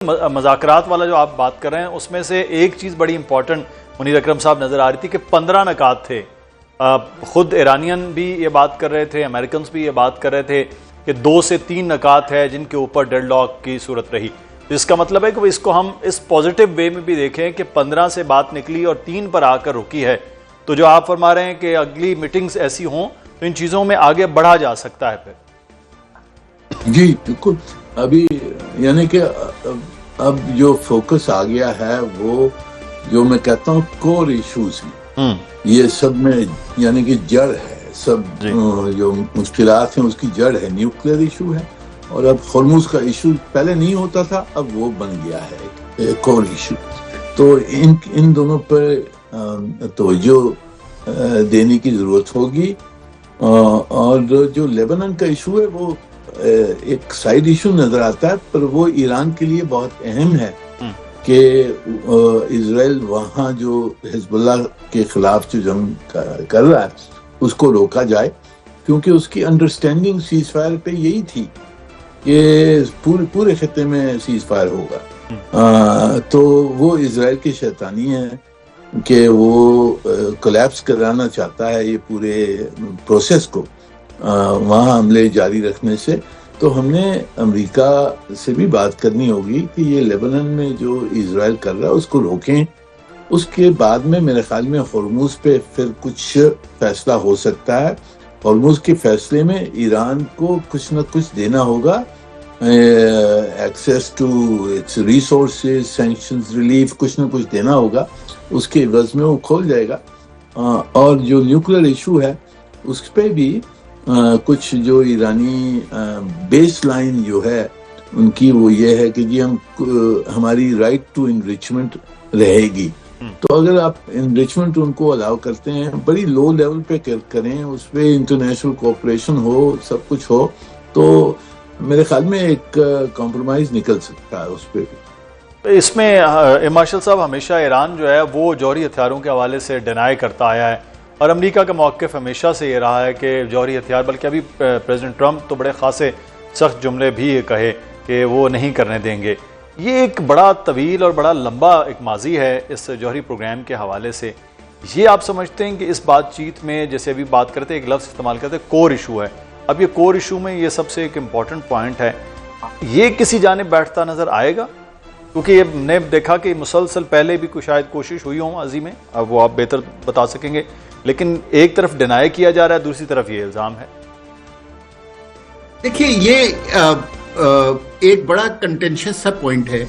مذاکرات والا جو آپ بات کر رہے ہیں اس میں سے ایک چیز بڑی امپورٹنٹ منیر اکرم صاحب نظر آ رہی تھی کہ 15 نکات تھے. خود ایرانین بھی یہ بات کر رہے تھے, امریکنز بھی یہ بات کر رہے تھے کہ 2 سے 3 نکات ہے جن کے اوپر ڈیڈ لاک کی صورت رہی. اس کا مطلب ہے کہ اس کو ہم اس پازیٹیو وے میں بھی دیکھیں کہ 15 سے بات نکلی اور 3 پر آ کر رکی ہے, تو جو آپ فرما رہے ہیں کہ اگلی میٹنگز ایسی ہوں تو ان چیزوں میں آگے بڑھا جا سکتا ہے پھر. جی بالکل. ابھی یعنی کہ اب جو فوکس آ گیا ہے وہ جو میں کہتا ہوں کور ایشوز ہیں, یہ سب میں یعنی کہ جڑ ہے, سب جو مشکلات ہیں اس کی جڑ ہے. نیوکلیئر ایشو ہے اور اب ہرمز کا ایشو پہلے نہیں ہوتا تھا, اب وہ بن گیا ہے کور ایشو. تو ان دونوں پر توجہ دینے کی ضرورت ہوگی. اور جو لیبنان کا ایشو ہے وہ ایک سائیڈ ایشو نظر آتا ہے, پر وہ ایران کے لیے بہت اہم ہے کہ اسرائیل وہاں جو حزب اللہ کے خلاف جو جنگ کر رہا ہے اس کو روکا جائے, کیونکہ اس کی انڈرسٹینڈنگ سیز فائر پہ یہی تھی کہ پورے خطے میں سیز فائر ہوگا. تو وہ اسرائیل کی شیطانی ہے کہ وہ کولیپس کرانا چاہتا ہے یہ پورے پروسیس کو وہاں حملے جاری رکھنے سے. تو ہم نے امریکہ سے بھی بات کرنی ہوگی کہ یہ لیبنان میں جو اسرائیل کر رہا ہے اس کو روکیں. اس کے بعد میں میرے خیال میں ہرمز پہ پھر کچھ فیصلہ ہو سکتا ہے. ہرمز کے فیصلے میں ایران کو کچھ نہ کچھ دینا ہوگا, access to its resources, sanctions, relief, کچھ نہ کچھ دینا ہوگا. اس کے عوض میں وہ کھول جائے گا. اور جو نیوکلیئر ایشو ہے اس پہ بھی کچھ جو ایرانی بیس لائن جو ہے ان کی وہ یہ ہے کہ جی ہماری رائٹ ٹو انریچمنٹ رہے گی. تو اگر آپ انریچمنٹ ان کو الاؤ کرتے ہیں, بڑی لو لیول پہ کریں, اس پہ انٹرنیشنل کوآپریشن ہو, سب کچھ ہو, تو میرے خیال میں ایک کمپرومائز نکل سکتا ہے اس پہ. اس میں مارشل صاحب ہمیشہ ایران جو ہے وہ جوہری ہتھیاروں کے حوالے سے ڈینائی کرتا آیا ہے, اور امریکہ کا موقف ہمیشہ سے یہ رہا ہے کہ جوہری ہتھیار, بلکہ ابھی پریزیڈنٹ ٹرمپ تو بڑے خاصے سخت جملے بھی کہے کہ وہ نہیں کرنے دیں گے. یہ ایک بڑا طویل اور بڑا لمبا ایک ماضی ہے اس جوہری پروگرام کے حوالے سے. یہ آپ سمجھتے ہیں کہ اس بات چیت میں جیسے ابھی بات کرتے ایک لفظ استعمال کرتے کور ایشو ہے, اب یہ کور ایشو میں یہ سب سے ایک امپورٹنٹ پوائنٹ ہے, یہ کسی جانب بیٹھتا نظر آئے گا؟ کیونکہ یہ نے دیکھا کہ مسلسل پہلے بھی شاید کوشش ہوئی ہوں ماضی میں, اب وہ آپ بہتر بتا سکیں گے, لیکن ایک طرف ڈینائی کیا جا رہا ہے, دوسری طرف یہ الزام ہے. دیکھیے یہ ایک بڑا کنٹینشن سا پوائنٹ ہے,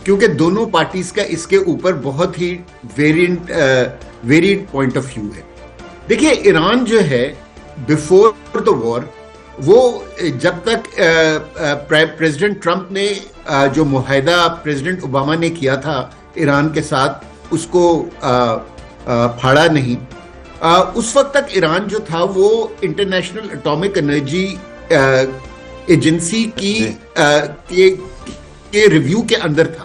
کیونکہ دونوں پارٹیز کا اس کے اوپر بہت ہی ویریڈ پوائنٹ آف ویو ہے. دیکھیے ایران جو ہے بیفور دا وار, وہ جب تک پریزیڈنٹ ٹرمپ نے جو معاہدہ پریزیڈنٹ اوباما نے کیا تھا ایران کے ساتھ اس کو پھاڑا نہیں, اس وقت تک ایران جو تھا وہ انٹرنیشنل اٹامک انرجی ایجنسی کے ریویو کے اندر تھا.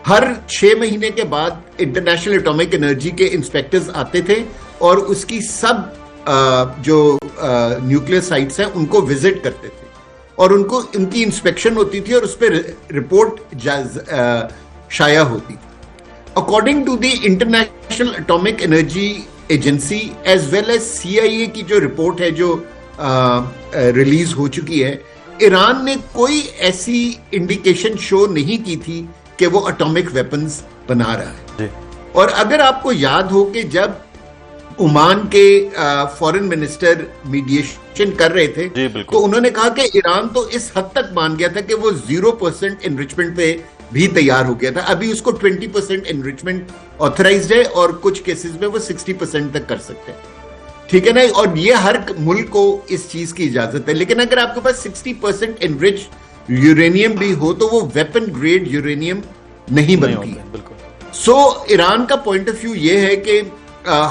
ہر 6 مہینے کے بعد انٹرنیشنل اٹامک انرجی کے انسپیکٹرز آتے تھے اور اس کی سب جو نیوکلیئر سائٹس ہیں ان کو وزٹ کرتے تھے, اور ان کی انسپیکشن ہوتی تھی اور اس پہ رپورٹ شائع ہوتی تھی. According to the International Atomic Energy Agency as well as CIA کی جو رپورٹ ہے جو ریلیز ہو چکی ہے, ایران نے کوئی ایسی انڈیکیشن شو نہیں کی تھی کہ وہ اٹامک ویپنز بنا رہا ہے. اور اگر آپ کو یاد ہو کہ جب عمان کے فورن منسٹر میڈیشن کر رہے تھے تو انہوں نے کہا کہ ایران تو اس حد تک مان گیا تھا کہ وہ 0% انریچمنٹ پہ بھی تیار ہو گیا تھا. ابھی اس کو 20% انریچمنٹ آتھرائزڈ ہے اور کچھ کیسز میں وہ 60% تک کر سکتے ہیں, ٹھیک ہے نا, اور یہ ہر ملک کو اس چیز کی اجازت ہے. لیکن اگر آپ کے پاس 60% انریچ یورینیم بھی ہو تو وہ ویپن گریڈ یورینیم نہیں بنتی ہے. سو ایران کا پوائنٹ آف ویو یہ ہے کہ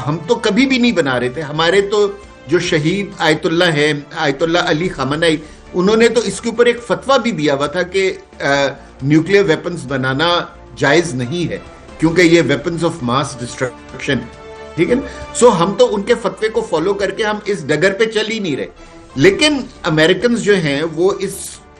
ہم تو کبھی بھی نہیں بنا رہے تھے. ہمارے تو جو شہید آیت اللہ ہے, آیت اللہ علی خامنئی, انہوں نے تو اس کے اوپر ایک فتویٰ بھی دیا ہوا تھا کہ نیوکلیئر ویپنز بنانا جائز نہیں ہے کیونکہ یہ ویپنز آف ماس ڈسٹرکشن, ٹھیک ہے نا. سو ہم تو ان کے فتوے کو فالو کر کے ہم اس ڈگر پہ چل ہی نہیں رہے. لیکن امریکنز جو ہیں وہ اس